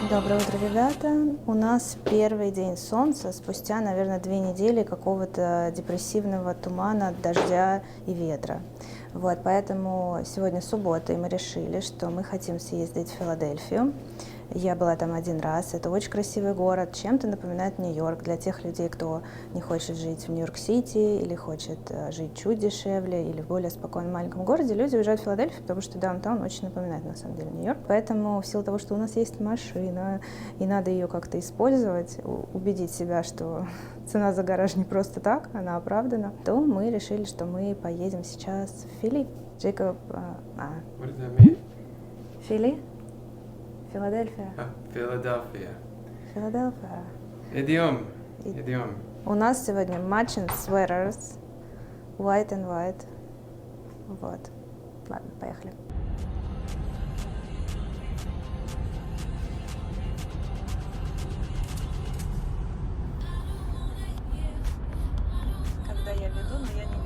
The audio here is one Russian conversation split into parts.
Доброе утро, ребята! У нас первый день солнца спустя, наверное, 2 недели какого-то депрессивного тумана, дождя и ветра. Вот, поэтому сегодня суббота, и мы решили, что мы хотим съездить в Филадельфию. Я была там 1 раз. Это очень красивый город, чем-то напоминает Нью-Йорк для тех людей, кто не хочет жить в Нью-Йорк-Сити или хочет жить чуть дешевле или в более спокойном маленьком городе. Люди уезжают в Филадельфию, потому что даунтаун очень напоминает на самом деле Нью-Йорк. Поэтому в силу того, что у нас есть машина и надо ее как-то использовать, убедить себя, что цена за гараж не просто так, она оправдана, то мы решили, что мы поедем сейчас в Фили. Джейкоб... What does that mean? Фили? Филадельфия. Philadelphia. Филадельфия. Идем. У нас сегодня matching sweaters, white and white. Вот. Ладно, поехали. Когда я веду, но я не веду.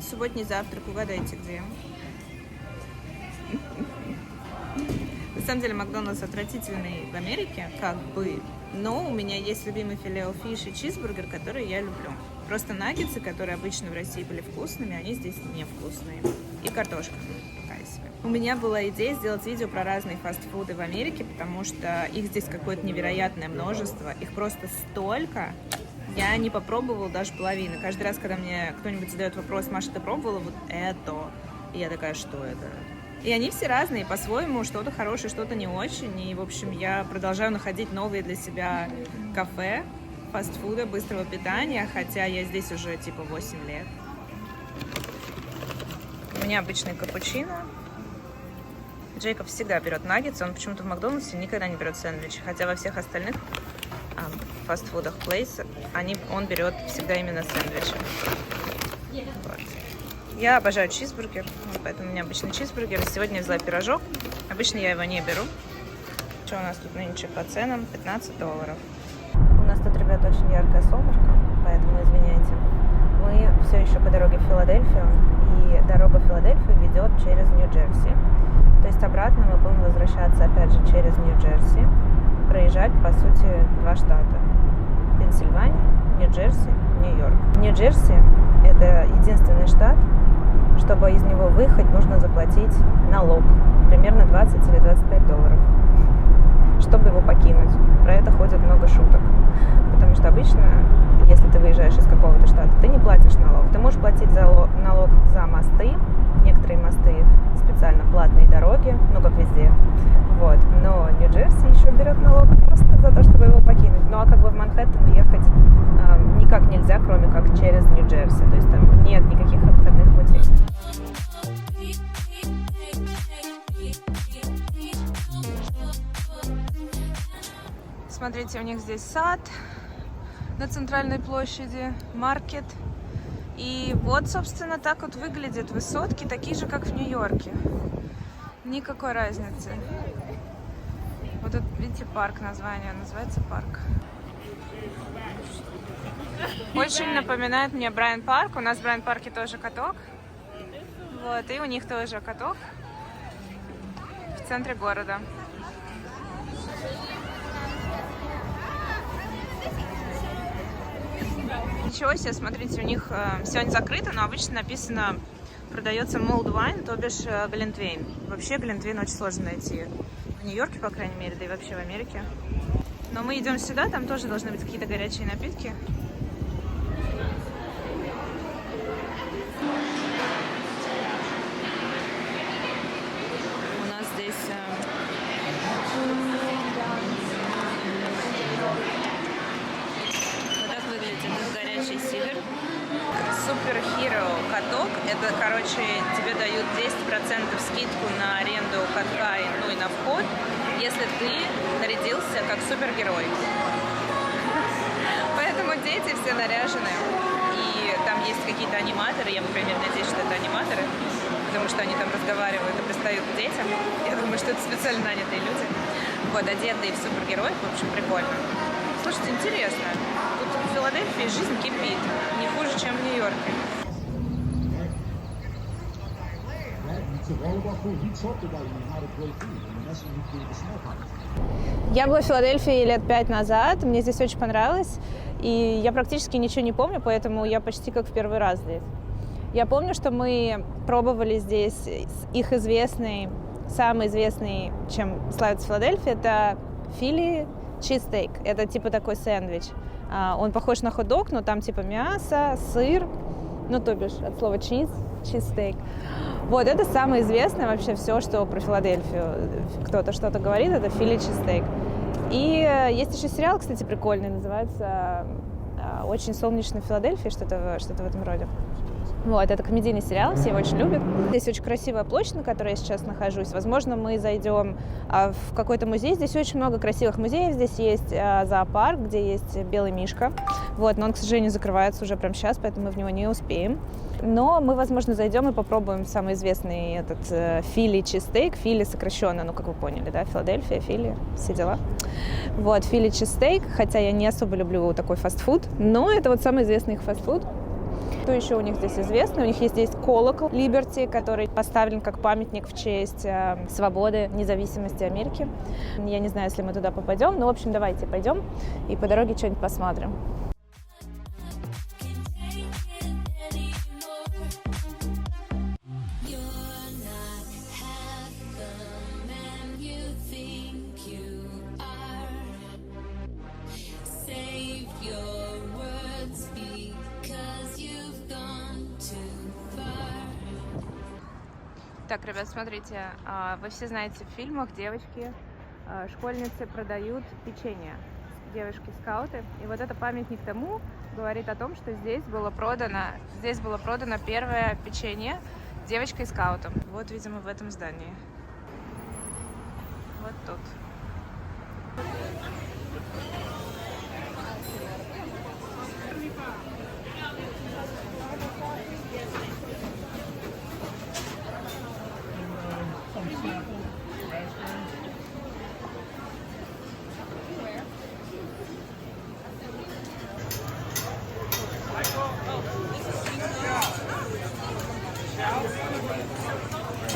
Субботний завтрак, угадайте где? На самом деле Макдональдс отвратительный в Америке, как бы, но у меня есть любимый филе-о-фиш и чизбургер, который я люблю. Просто наггетсы, которые обычно в России были вкусными, они здесь невкусные. И картошка такая себе. У меня была идея сделать видео про разные фастфуды в Америке, потому что их здесь какое-то невероятное множество, их просто столько. Я не попробовала даже половины. Каждый раз, когда мне кто-нибудь задает вопрос: Маша, ты пробовала вот это? И я такая: что это? И они все разные, по-своему, что-то хорошее, что-то не очень. И, в общем, я продолжаю находить новые для себя кафе, фастфуда, быстрого питания, хотя я здесь уже типа 8 лет. У меня обычный капучино. Джейкоб всегда берет наггетсы, он почему-то в Макдональдсе никогда не берет сэндвичи, хотя во всех остальных фастфудах Place он берет всегда именно сэндвичи. Вот. Я обожаю чизбургер, поэтому у меня обычный чизбургер. Сегодня я взяла пирожок. Обычно я его не беру. Что у нас тут нынче по ценам? $15. У нас тут, ребят, очень яркое солнышко, поэтому извиняйте. Мы все еще по дороге в Филадельфию, и дорога в Филадельфию ведет через Нью-Джерси. То есть обратно мы будем возвращаться опять же через Нью-Джерси, проезжать, по сути, 2 штата. Пенсильвания, Нью-Джерси, Нью-Йорк. Нью-Джерси – это единственный штат, чтобы из него выехать, нужно заплатить налог, примерно $20 или $25, чтобы его покинуть. Про это ходит много шуток, потому что обычно, если ты выезжаешь из какого-то штата, ты не платишь налог. Ты можешь платить налог за мосты, некоторые мосты специально платные дороги, ну как везде. Вот. Но Нью-Джерси еще берет налог просто за то, чтобы его покинуть. Ну а как бы в Манхэттен ехать никак нельзя, кроме как через Нью-Джерси. То есть там нет никаких обходных путей. Смотрите, у них здесь сад на центральной площади, маркет. И вот, собственно, так вот выглядят высотки, такие же, как в Нью-Йорке. Никакой разницы. Вот тут, видите, парк, название, называется парк. Очень напоминает мне Брайант парк. У нас в Брайант парке тоже каток. Вот, и у них тоже каток в центре города. Ничего себе, смотрите, у них сегодня закрыто, но обычно написано: продается mulled wine, то бишь глинтвейн. Вообще глинтвейн очень сложно найти в Нью-Йорке, по крайней мере, да и вообще в Америке. Но мы идем сюда, там тоже должны быть какие-то горячие напитки. У нас здесь вот так выглядит этот горячий сидр. Супер Hero каток. Это, короче, тебе дают 10% скидку на аренду катка, ну и на вход, если ты нарядился как супергерой. Поэтому дети все наряжены. И там есть какие-то аниматоры. Я, например, надеюсь, что это аниматоры, потому что они там разговаривают и пристают к детям. Я думаю, что это специально нанятые люди. год одетые в супергероев. В общем, прикольно. Слушайте, интересно. Тут в Филадельфии жизнь кипит. Не хуже, чем в Нью-Йорке. Я была в Филадельфии лет 5 назад, мне здесь очень понравилось, и я практически ничего не помню, поэтому я почти как в первый раз здесь. Я помню, что мы пробовали здесь их самый известный, чем славится Филадельфия, это Philly cheesesteak. Это типа такой сэндвич. Он похож на хот-дог, но там типа мясо, сыр, ну то бишь от слова cheesesteak. Вот, это самое известное вообще все, что про Филадельфию. Кто-то что-то говорит, это Philly cheesesteak. И есть еще сериал, кстати, прикольный, называется «Очень солнечно в Филадельфии», что-то в этом роде. Вот, это комедийный сериал, все его очень любят. Здесь очень красивая площадь, на которой я сейчас нахожусь. Возможно, мы зайдем в какой-то музей. Здесь очень много красивых музеев. Здесь есть зоопарк, где есть белый мишка. Вот, но он, к сожалению, закрывается уже прямо сейчас, поэтому мы в него не успеем. Но мы, возможно, зайдем и попробуем самый известный этот Philly cheesesteak. Philly сокращенно, ну, как вы поняли, да, Филадельфия, Philly, все дела. Вот, Philly cheesesteak, хотя я не особо люблю такой фастфуд, но это вот самый известный их фастфуд. Что еще у них здесь известно? У них есть здесь колокол Liberty, который поставлен как памятник в честь свободы, независимости Америки. Я не знаю, если мы туда попадем, но, в общем, давайте пойдем и по дороге что-нибудь посмотрим. Так, ребят, смотрите, вы все знаете, в фильмах девочки, школьницы продают печенье, девушки-скауты. И вот это памятник тому говорит о том, что здесь было продано первое печенье девочкой-скаутом. Вот, видимо, в этом здании. Вот тут.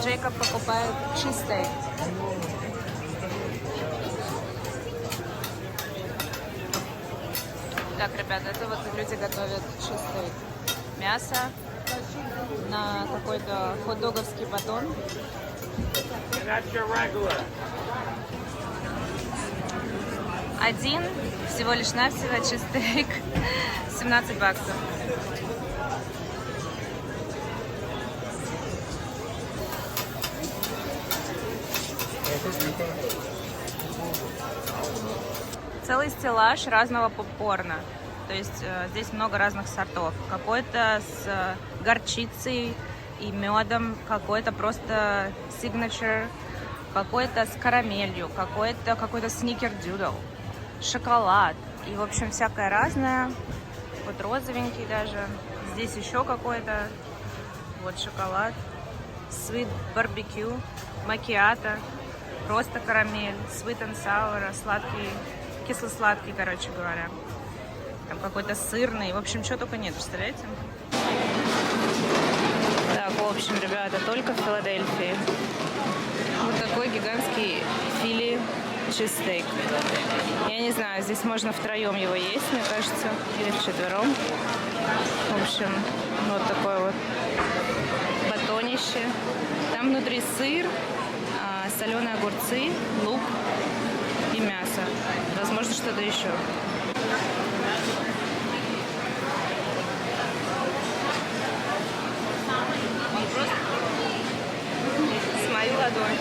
Джейкоб покупает cheesesteak. Так, ребята, это вот люди готовят cheesesteak. Мясо на какой-то хот-договский батон. Один всего лишь навсего cheesesteak. 17 баксов. Целый стеллаж разного попкорна. То есть здесь много разных сортов. Какой-то с горчицей и медом, какой-то просто signature, какой-то с карамелью, какой-то сникердюдл, шоколад. И, в общем, всякое разное. Вот розовенький даже. Здесь еще какой-то. Вот шоколад. Sweet barbecue, макиато. Просто карамель, sweet and sour, сладкий, кисло-сладкий, короче говоря. Там какой-то сырный. В общем, чего только нет, представляете? Так, в общем, ребята, только в Филадельфии. Вот такой гигантский Philly cheesesteak. Я не знаю, здесь можно втроем его есть, мне кажется, или вчетвером. В общем, вот такое вот батонище. Там внутри сыр, соленые огурцы, лук и мясо. Возможно, что-то еще. Просто с мою ладонь.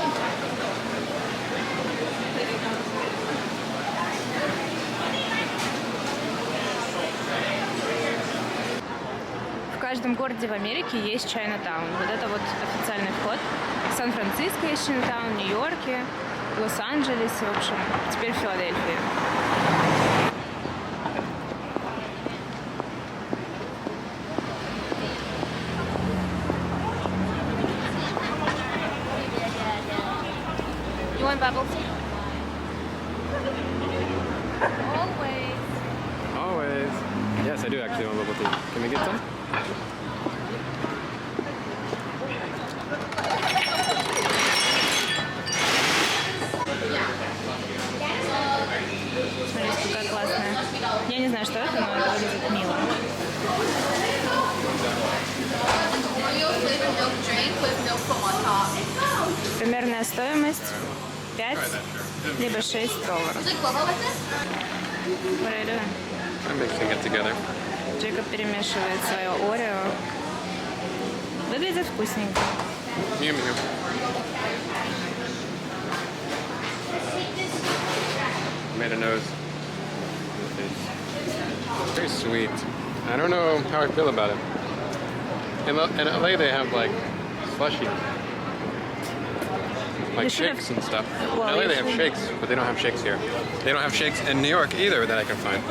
В каждом городе в Америке есть Чайнатаун. Вот это вот официальный вход. В Сан-Франциско есть Чайнатаун, в Нью-Йорке, в Лос-Анджелесе, в общем, теперь в Филадельфии. You want bubble tea? Always. Always. Yes, I do actually want bubble tea. Can we get some? Смотрите, какая классная. Я не знаю, что это, но это выглядит мило. Примерная стоимость 5 либо $6. What are you doing? I'm mixing it together. Джейкоб перемешивает свое Орео. Выглядит вкусненько. Mew mew. Made a nose. Very sweet. I don't know how I feel about it. In LA they have like slushy. Like You should shakes have- and stuff. Well, in LA you they have should- shakes, but they don't have shakes here. They don't have shakes in New York either that I can find.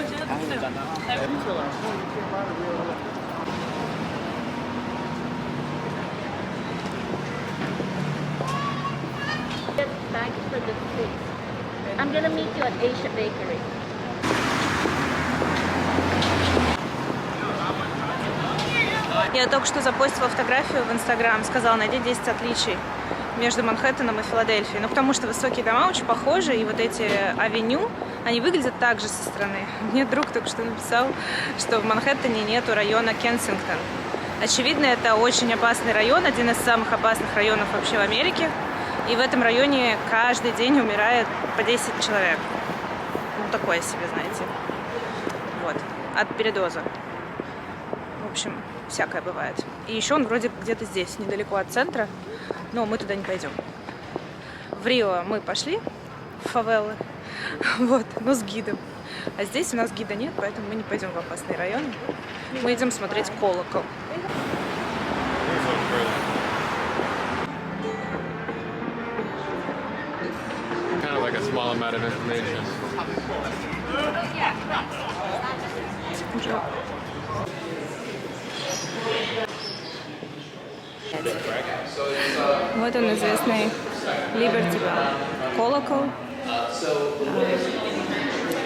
Bag for the food. I'm gonna meet you at Asia Bakery. Я только что запостила фотографию в Инстаграм, сказала, найди 10 отличий между Манхэттеном и Филадельфией. Ну, потому что высокие дома очень похожи, и вот эти авеню, они выглядят так же со стороны. Мне друг только что написал, что в Манхэттене нету района Кенсингтон. Очевидно, это очень опасный район, один из самых опасных районов вообще в Америке. И в этом районе каждый день умирает по 10 человек. Ну, такое себе, знаете. Вот. От передоза. В общем, всякое бывает. И еще он вроде где-то здесь, недалеко от центра, но мы туда не пойдем. В Рио мы пошли, в фавелы, вот, но с гидом. А здесь у нас гида нет, поэтому мы не пойдем в опасные районы. Мы идем смотреть колокол. Kind of like a small amount of information. Вот он, известный Liberty Bell, колокол,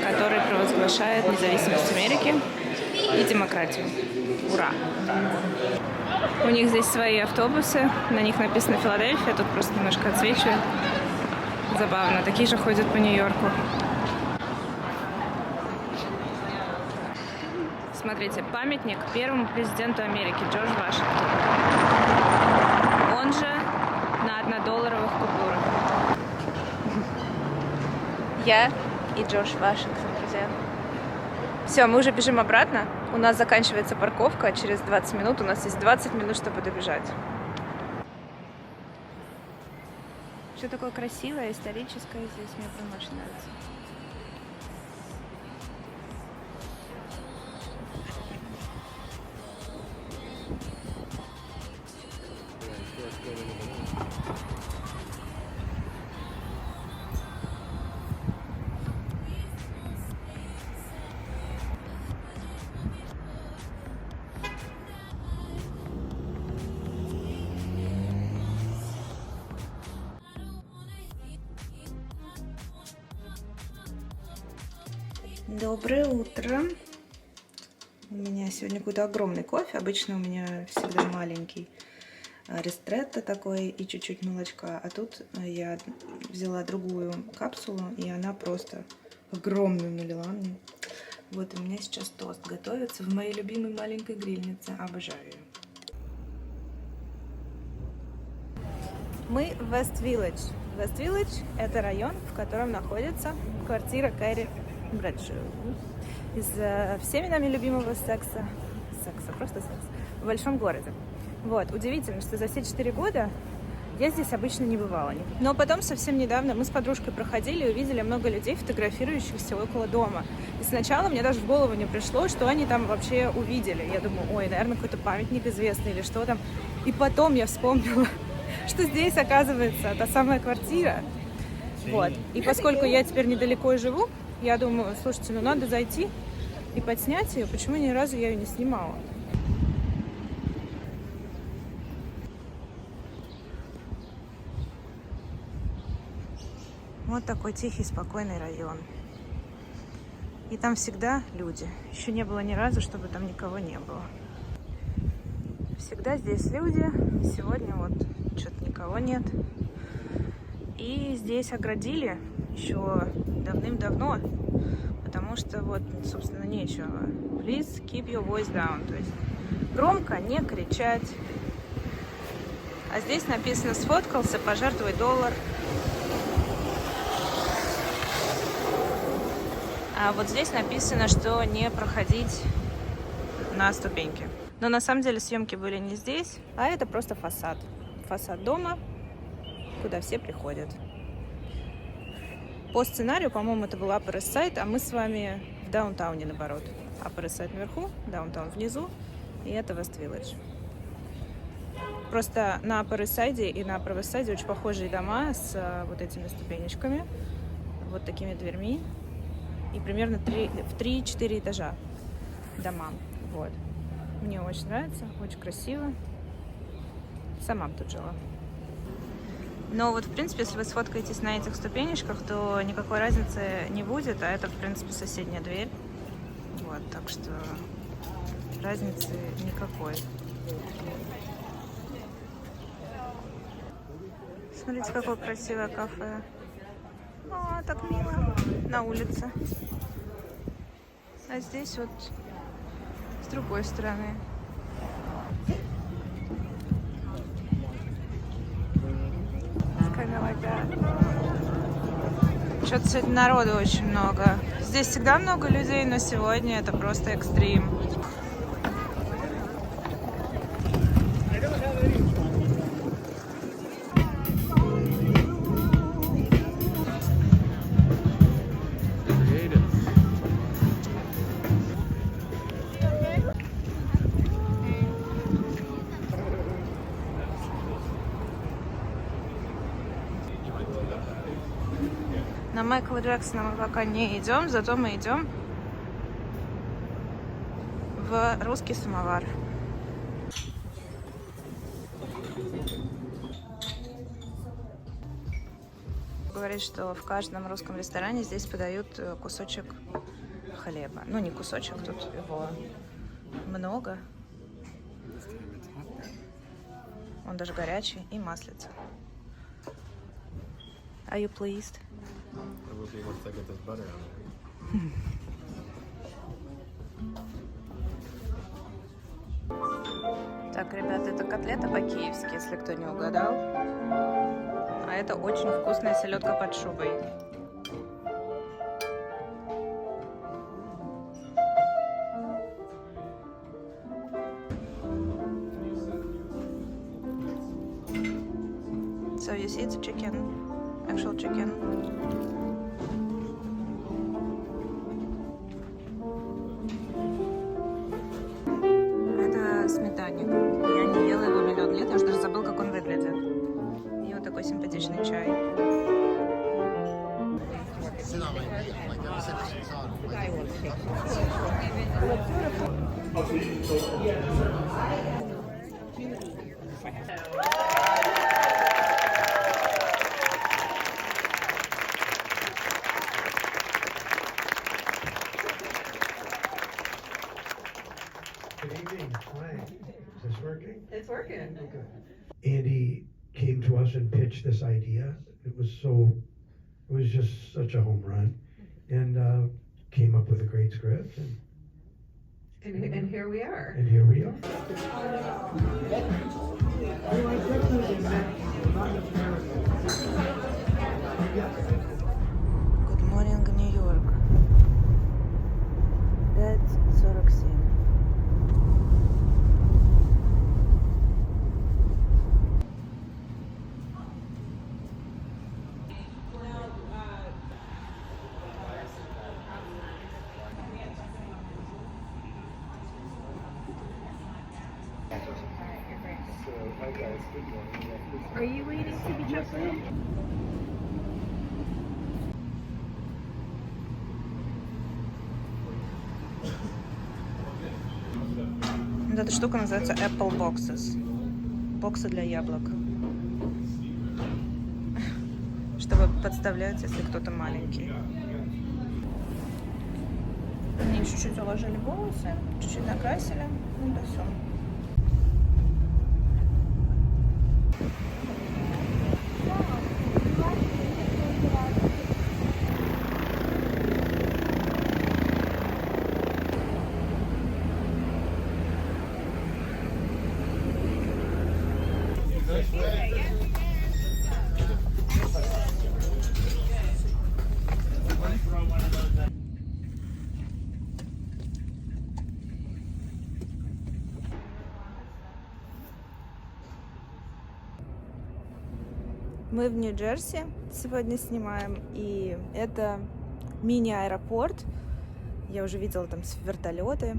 который провозглашает независимость Америки и демократию. Ура! У них здесь свои автобусы, на них написано Филадельфия, тут просто немножко отсвечивает. Забавно, такие же ходят по Нью-Йорку. Смотрите, памятник первому президенту Америки Джордж Вашингтон. Он же на $1-долларовых купюрах. Я и Джордж Вашингтон, друзья. Все, мы уже бежим обратно. У нас заканчивается парковка. Через 20 минут у нас есть 20 минут, чтобы добежать. Все такое красивое, историческое здесь. Мне прям очень нравится. Доброе утро. У меня сегодня какой-то огромный кофе. Обычно у меня всегда маленький ристретто такой и чуть-чуть молочка. А тут я взяла другую капсулу, и она просто огромную налила мне. Вот у меня сейчас тост готовится в моей любимой маленькой грильнице. Обожаю ее. Мы в Вест-Виллидж. Вест-Виллидж – это район, в котором находится квартира Кэрри Брэдшоу. Из всеми нами любимого секса, просто секс, в большом городе. Вот, удивительно, что за все 4 года я здесь обычно не бывала. Но потом совсем недавно мы с подружкой проходили и увидели много людей, фотографирующихся около дома. И сначала мне даже в голову не пришло, что они там вообще увидели. Я думаю, ой, наверное, какой-то памятник известный или что там. И потом я вспомнила, что здесь, оказывается, та самая квартира. Вот. И поскольку я теперь недалеко живу, я думаю, слушайте, ну надо зайти и подснять ее. Почему ни разу я ее не снимала? Вот такой тихий, спокойный район. И там всегда люди. Еще не было ни разу, чтобы там никого не было. Всегда здесь люди. Сегодня вот что-то никого нет. И здесь оградили еще давным-давно, потому что вот, собственно, нечего. Please keep your voice down. То есть громко не кричать. А здесь написано: сфоткался, пожертвуй $1. А вот здесь написано, что не проходить на ступеньки. Но на самом деле съемки были не здесь, а это просто фасад. Фасад дома, куда все приходят. По сценарию, по-моему, это был Upper East Side, а мы с вами в даунтауне, наоборот. Upper East Side наверху, даунтаун внизу, и это West Village. Просто на Upper East Side и на Upper West Side очень похожие дома с вот этими ступенечками, вот такими дверьми, и примерно в 3-4 этажа дома. Вот. Мне очень нравится, очень красиво. Сама бы тут жила. Но вот, в принципе, если вы сфоткаетесь на этих ступенечках, то никакой разницы не будет, а это, в принципе, соседняя дверь. Вот, так что разницы никакой. Смотрите, какое красивое кафе. О, так мило. На улице. А здесь вот с другой стороны. Что-то сегодня народу очень много. Здесь всегда много людей, но сегодня это просто экстрим. На Майкла Джексона мы пока не идем, зато мы идем в русский самовар. Говорит, что в каждом русском ресторане здесь подают кусочек хлеба. Ну, не кусочек, тут его много. Он даже горячий и маслица. Are you pleased? I will be once I get this butter on it. Так, ребята, это котлета по-киевски, если кто не угадал. А это очень вкусная селедка под шубой. So you see it's chicken, actual chicken. Это сметанник. Я не ела его миллион лет, я уже даже забыл, как он выглядит. И вот такой симпатичный чай. Good evening. Hi. Is this working? It's working. Okay. Andy came to us and pitched this idea. It was just such a home run, and came up with a great script, And here we are. and here we are. Good morning, New York. 5:47. Are you waiting to be checked in? Вот эта штука называется Apple Boxes. Боксы для яблок. Чтобы подставлять, если кто-то маленький. Мы чуть-чуть уложили волосы, чуть-чуть накрасили, ну да все. Мы в Нью-Джерси сегодня снимаем, и это мини-аэропорт. Я уже видела там вертолеты.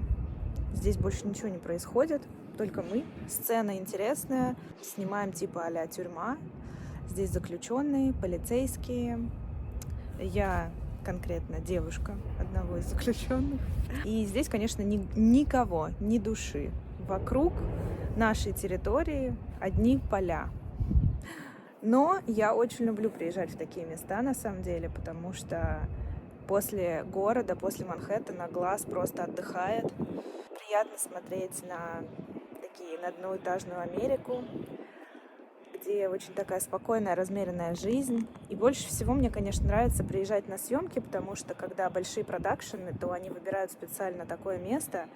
Здесь больше ничего не происходит, только мы. Сцена интересная. Снимаем типа а-ля тюрьма. Здесь заключенные, полицейские. Я конкретно девушка одного из заключенных. И здесь, конечно, никого, ни души. Вокруг нашей территории одни поля. Но я очень люблю приезжать в такие места, на самом деле, потому что после города, после Манхэттена глаз просто отдыхает. Приятно смотреть на одноэтажную Америку, где очень такая спокойная, размеренная жизнь. И больше всего мне, конечно, нравится приезжать на съемки, потому что когда большие продакшены, то они выбирают специально такое место,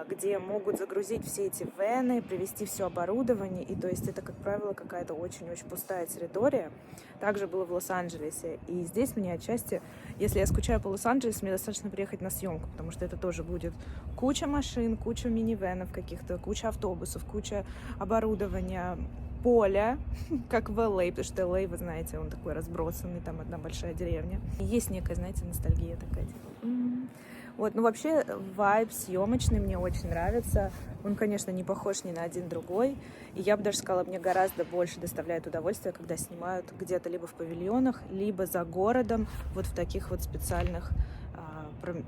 где могут загрузить все эти вены, привезти все оборудование. И то есть это, как правило, какая-то очень-очень пустая территория. Также было в Лос-Анджелесе. И здесь мне отчасти, если я скучаю по Лос-Анджелесу, мне достаточно приехать на съемку, потому что это тоже будет куча машин, куча минивенов каких-то, куча автобусов, куча оборудования, поля, как в Л.А., потому что Л.А., вы знаете, он такой разбросанный, там одна большая деревня. Есть некая, знаете, ностальгия такая. Вот, ну вообще вайб съемочный мне очень нравится. Он, конечно, не похож ни на один другой. И я бы даже сказала, мне гораздо больше доставляет удовольствие, когда снимают где-то либо в павильонах, либо за городом, вот в таких вот специальных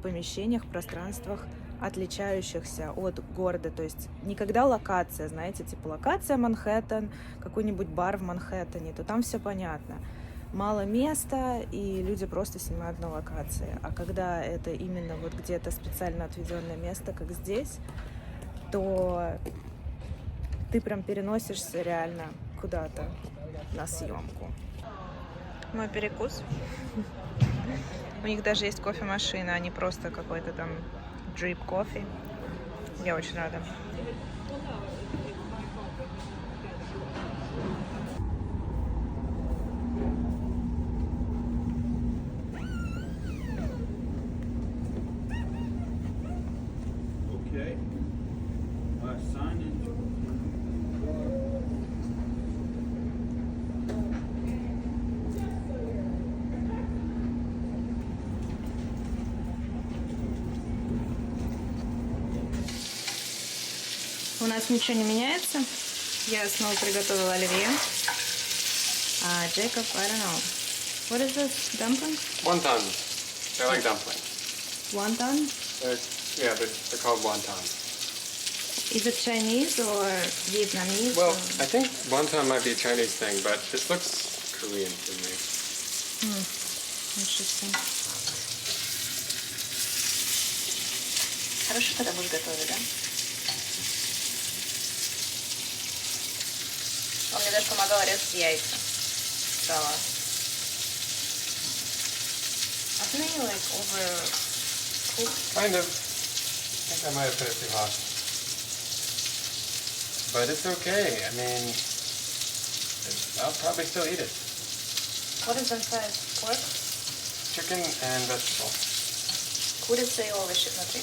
помещениях, пространствах, отличающихся от города. То есть не когда локация, знаете, типа локация Манхэттен, какой-нибудь бар в Манхэттене, то там все понятно. Мало места, и люди просто снимают на локации. А когда это именно вот где-то специально отведенное место, как здесь, то ты прям переносишься реально куда-то на съемку. Мой перекус. У них даже есть кофемашина, а не просто какой-то там drip кофе. Я очень рада. Okay. Sign in. У нас ничего не меняется. Я снова приготовила оливье. А Джейкоб, I don't know. What is this? Dumpling? Wonton. They're like dumplings. Wonton? They're called wontons. Is it Chinese or Vietnamese? Well, or... I think wonton might be a Chinese thing, but this looks Korean to me. Interesting. Хорошо, когда будешь готовить, да? Он мне даже помогал резать яйца. Салат. Wasn't he like overcooked? Kind of. I think I might have put it too hot. But it's okay. I mean, I'll probably still eat it. What is inside? Pork? Chicken and vegetable. Курица и овощи внутри.